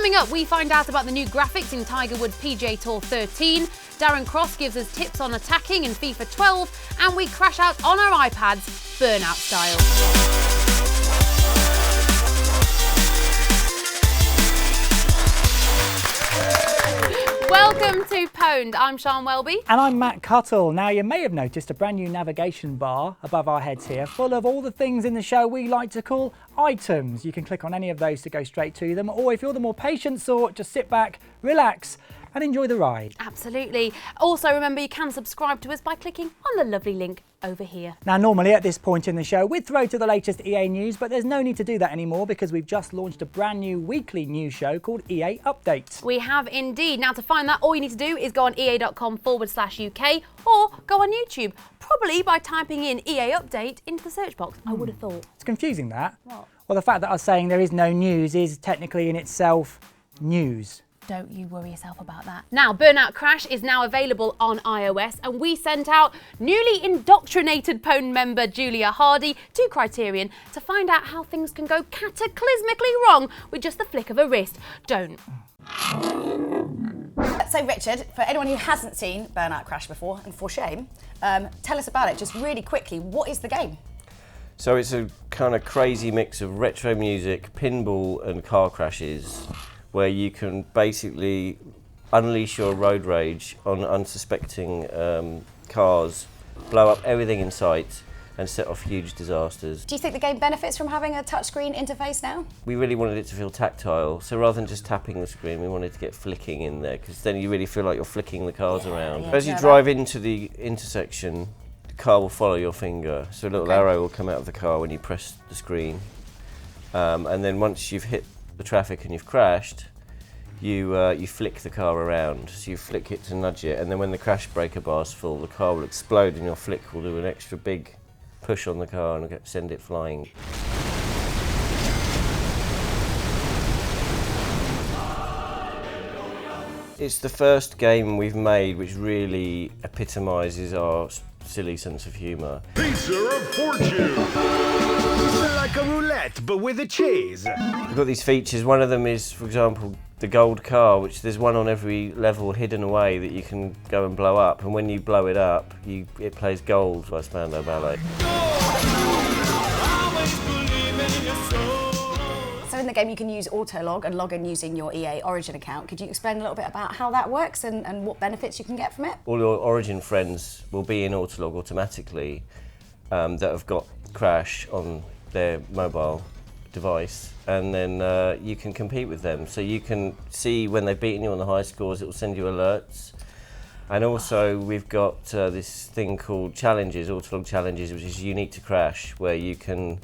Coming up, we find out about the new graphics in Tiger Woods PGA TOUR 13. Darren Cross gives us tips on attacking in FIFA 12, and we crash out on our iPads, Burnout style. Welcome to PWNED. I'm Sian Welby. And I'm Matt Cuttle. Now, you may have noticed a brand new navigation bar above our heads here, full of all the things in the show we like to call items. You can click on any of those to go straight to them, or if you're the more patient sort, just sit back, relax, and enjoy the ride. Absolutely. Also, remember you can subscribe to us by clicking on the lovely link over here. Now, normally at this point in the show, we'd throw to the latest EA news, but there's no need to do that anymore because we've just launched a brand new weekly news show called EA Update. We have indeed. Now, to find that, all you need to do is go on ea.com/UK or go on YouTube, probably by typing in EA Update into the search box, I would have thought. It's confusing, that. What? Well, the fact that I was saying there is no news is technically in itself news. Don't you worry yourself about that. Now, Burnout Crash is now available on iOS, and we sent out newly indoctrinated PWNED member Julia Hardy to Criterion to find out how things can go cataclysmically wrong with just the flick of a wrist. Don't. So Richard, for anyone who hasn't seen Burnout Crash before, and for shame, tell us about it just really quickly. What is the game? So it's a kind of crazy mix of retro music, pinball and car crashes, where you can basically unleash your road rage on unsuspecting cars, blow up everything in sight and set off huge disasters. Do you think the game benefits from having a touchscreen interface now? We really wanted it to feel tactile, so rather than just tapping the screen, we wanted to get flicking in there, because then you really feel like you're flicking the cars around. Yeah, As you drive into the intersection, the car will follow your finger, so a little arrow will come out of the car when you press the screen. And then once you've hit the traffic and you've crashed, you flick the car around. So you flick it to nudge it, and then when the crash breaker bar's full, the car will explode and your flick will do an extra big push on the car and send it flying. It's the first game we've made which really epitomises our silly sense of humour. Pizza of fortune! Like a roulette, but with a cheese. We've got these features. One of them is, for example, the gold car, which there's one on every level hidden away that you can go and blow up. And when you blow it up, it plays Gold by Spandau Ballet. So in the game you can use Autolog and log in using your EA Origin account. Could you explain a little bit about how that works and what benefits you can get from it? All your Origin friends will be in Autolog automatically that have got Crash on their mobile device, and then you can compete with them. So you can see when they've beaten you on the high scores, it will send you alerts. And also we've got this thing called challenges, Autolog challenges, which is unique to Crash, where you can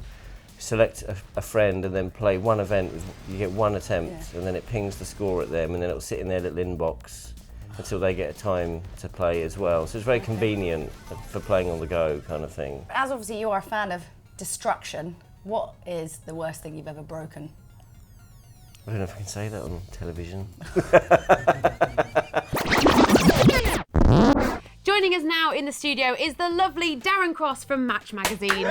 select a friend and then play one event, you get one attempt, and then it pings the score at them, and then it'll sit in their little inbox until they get a time to play as well. So it's very convenient for playing on the go kind of thing. As obviously you are a fan of destruction, what is the worst thing you've ever broken? I don't know if I can say that on television. Joining us now in the studio is the lovely Darren Cross from Match Magazine.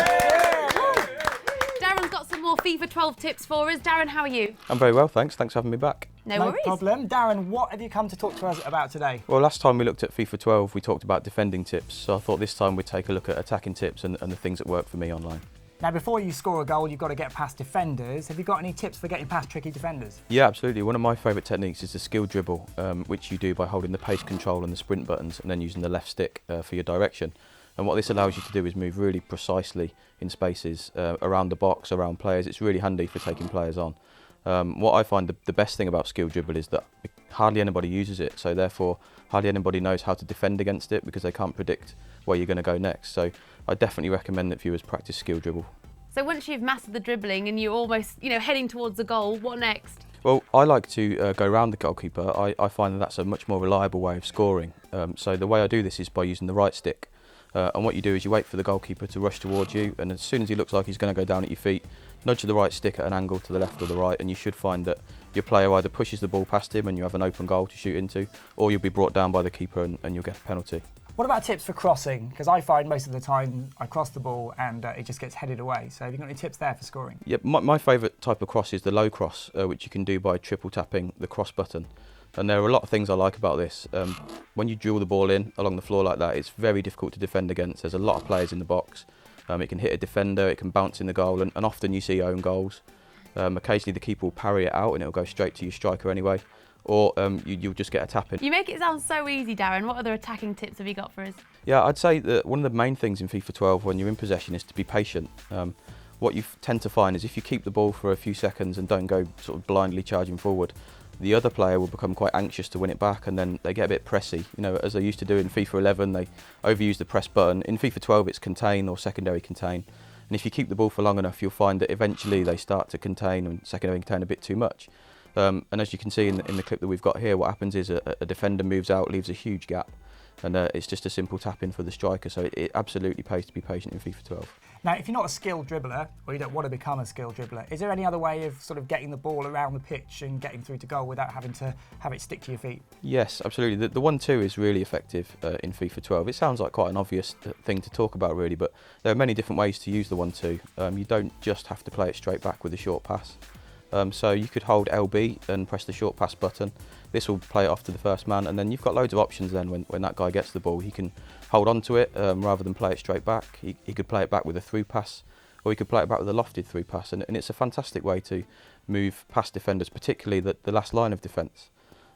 Darren's got some more FIFA 12 tips for us. Darren, how are you? I'm very well, thanks. Thanks for having me back. No No worries. problem. Darren, what have you come to talk to us about today? Well, last time we looked at FIFA 12, we talked about defending tips, so I thought this time we'd take a look at attacking tips and the things that work for me online. Now, before you score a goal, you've got to get past defenders. Have you got any tips for getting past tricky defenders? Yeah, absolutely. One of my favourite techniques is the skill dribble, which you do by holding the pace control and the sprint buttons and then using the left stick for your direction. And what this allows you to do is move really precisely in spaces around the box, around players. It's really handy for taking players on. What I find the best thing about skill dribble is that hardly anybody uses it, so therefore hardly anybody knows how to defend against it because they can't predict where you're going to go next. So I definitely recommend that viewers practice skill dribble. So once you've mastered the dribbling and you're almost, heading towards the goal, what next? Well, I like to go around the goalkeeper. I find that that's a much more reliable way of scoring. So the way I do this is by using the right stick. And what you do is you wait for the goalkeeper to rush towards you, and as soon as he looks like he's going to go down at your feet, nudge the right stick at an angle to the left or the right, and you should find that your player either pushes the ball past him and you have an open goal to shoot into, or you'll be brought down by the keeper and you'll get a penalty. What about tips for crossing? Because I find most of the time I cross the ball and it just gets headed away. So have you got any tips there for scoring? Yeah, my favourite type of cross is the low cross, which you can do by triple tapping the cross button. And there are a lot of things I like about this. When you drill the ball in along the floor like that, it's very difficult to defend against. There's a lot of players in the box. It can hit a defender, it can bounce in the goal, and often you see own goals. Occasionally the keeper will parry it out and it'll go straight to your striker anyway. Or you'll just get a tap in. You make it sound so easy, Darren. What other attacking tips have you got for us? Yeah, I'd say that one of the main things in FIFA 12 when you're in possession is to be patient. What you tend to find is if you keep the ball for a few seconds and don't go sort of blindly charging forward, the other player will become quite anxious to win it back, and then they get a bit pressy. You know, as they used to do in FIFA 11, they overuse the press button. In FIFA 12, it's contain or secondary contain. And if you keep the ball for long enough, you'll find that eventually they start to contain and secondary contain a bit too much. And as you can see in the clip that we've got here, what happens is a defender moves out, leaves a huge gap, and it's just a simple tap in for the striker. So it absolutely pays to be patient in FIFA 12. Now, if you're not a skilled dribbler, or you don't want to become a skilled dribbler, is there any other way of sort of getting the ball around the pitch and getting through to goal without having to have it stick to your feet? Yes, absolutely. The 1-2 is really effective in FIFA 12. It sounds like quite an obvious thing to talk about, really, but there are many different ways to use the 1-2. You don't just have to play it straight back with a short pass. So you could hold LB and press the short pass button. This will play it off to the first man, and then you've got loads of options then when that guy gets the ball. He can hold on to it rather than play it straight back. He could play it back with a through pass, or he could play it back with a lofted through pass, and it's a fantastic way to move past defenders, particularly the last line of defence.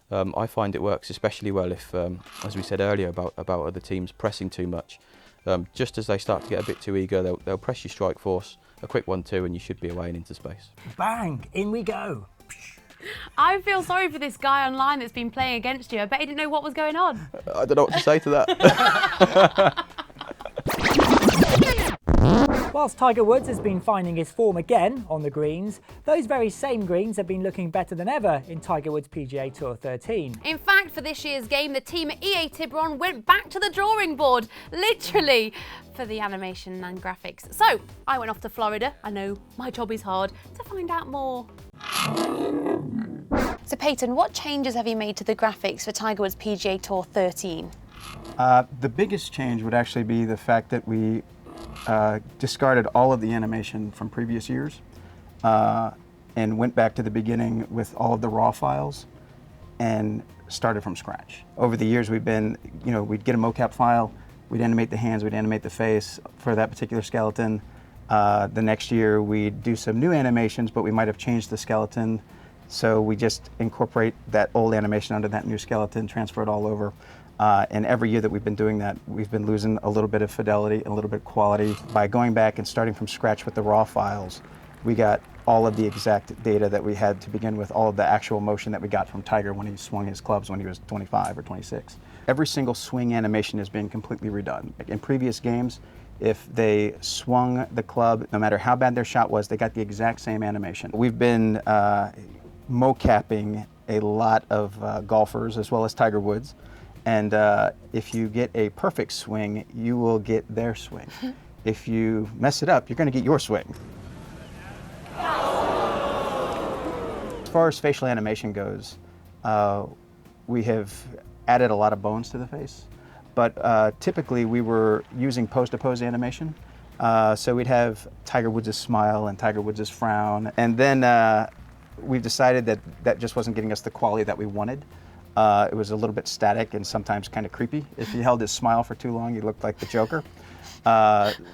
I find it works especially well if, as we said earlier about other teams pressing too much. Just as they start to get a bit too eager, they'll press your strike force, a quick 1-2, and you should be away and into space. Bang! In we go. I feel sorry for this guy online that's been playing against you. I bet he didn't know what was going on. I don't know what to say to that. Whilst Tiger Woods has been finding his form again on the greens, those very same greens have been looking better than ever in Tiger Woods PGA Tour 13. In fact, for this year's game, the team at EA Tiburon went back to the drawing board, literally, for the animation and graphics. So, I went off to Florida, I know, my job is hard, to find out more. So Peyton, what changes have you made to the graphics for Tiger Woods PGA Tour 13? The biggest change would actually be the fact that we discarded all of the animation from previous years and went back to the beginning with all of the raw files and started from scratch. Over the years we'd been, we'd get a mocap file, we'd animate the hands, we'd animate the face for that particular skeleton. The next year we'd do some new animations, but we might have changed the skeleton. So we just incorporate that old animation onto that new skeleton, transfer it all over. And every year that we've been doing that, we've been losing a little bit of fidelity, a little bit of quality. By going back and starting from scratch with the raw files, we got all of the exact data that we had to begin with, all of the actual motion that we got from Tiger when he swung his clubs when he was 25 or 26. Every single swing animation has been completely redone. In previous games, if they swung the club, no matter how bad their shot was, they got the exact same animation. We've been mocapping a lot of golfers as well as Tiger Woods. And if you get a perfect swing, you will get their swing. If you mess it up, you're going to get your swing. As far as facial animation goes, we have added a lot of bones to the face. But typically we were using pose-to-pose animation. So we'd have Tiger Woods' smile and Tiger Woods' frown. And then we've decided that that just wasn't getting us the quality that we wanted. It was a little bit static and sometimes kind of creepy. If he held his smile for too long, he looked like the Joker.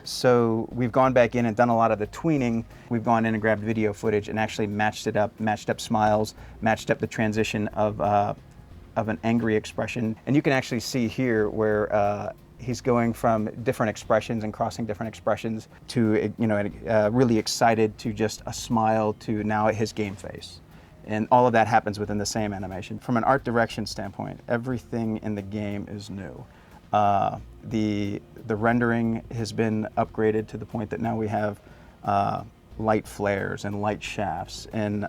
So we've gone back in and done a lot of the tweening. We've gone in and grabbed video footage and actually matched up smiles, matched up the transition of an angry expression. And you can actually see here where he's going from different expressions and crossing different expressions to really excited to just a smile to now his game face. And all of that happens within the same animation. From an art direction standpoint, everything in the game is new. The rendering has been upgraded to the point that now we have light flares and light shafts and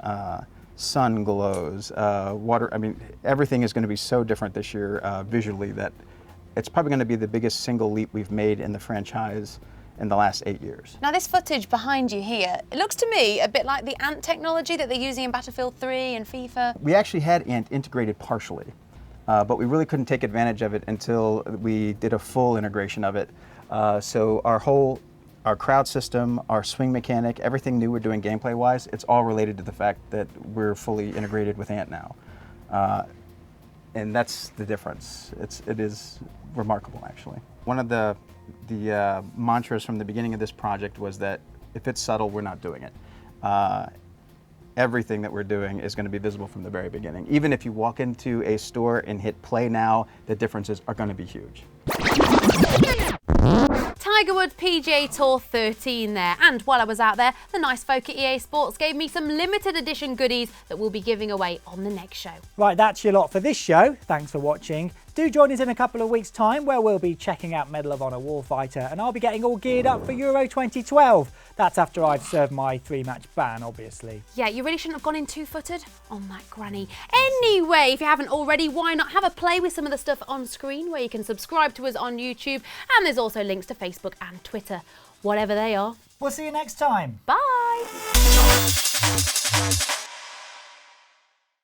sun glows, water. I mean, everything is going to be so different this year visually that it's probably going to be the biggest single leap we've made in the franchise in the last 8 years. Now this footage behind you here, it looks to me a bit like the ant technology that they're using in Battlefield 3 and FIFA. We actually had ant integrated partially. but we really couldn't take advantage of it until we did a full integration of it. So our crowd system, our swing mechanic, everything new we're doing gameplay-wise, it's all related to the fact that we're fully integrated with Ant now. And that's the difference. It is remarkable, actually. One of the mantras from the beginning of this project was that if it's subtle, we're not doing it. Everything that we're doing is going to be visible from the very beginning. Even if you walk into a store and hit play now, the differences are going to be huge. Tiger Woods PGA Tour 13 there. And while I was out there, the nice folk at EA Sports gave me some limited edition goodies that we'll be giving away on the next show. Right, that's your lot for this show. Thanks for watching. Do join us in a couple of weeks' time where we'll be checking out Medal of Honor Warfighter, and I'll be getting all geared up for Euro 2012. That's after I've served my 3-match ban, obviously. Yeah, you really shouldn't have gone in two-footed on that granny. Anyway, if you haven't already, why not have a play with some of the stuff on screen where you can subscribe to us on YouTube, and there's also links to Facebook and Twitter, whatever they are. We'll see you next time. Bye!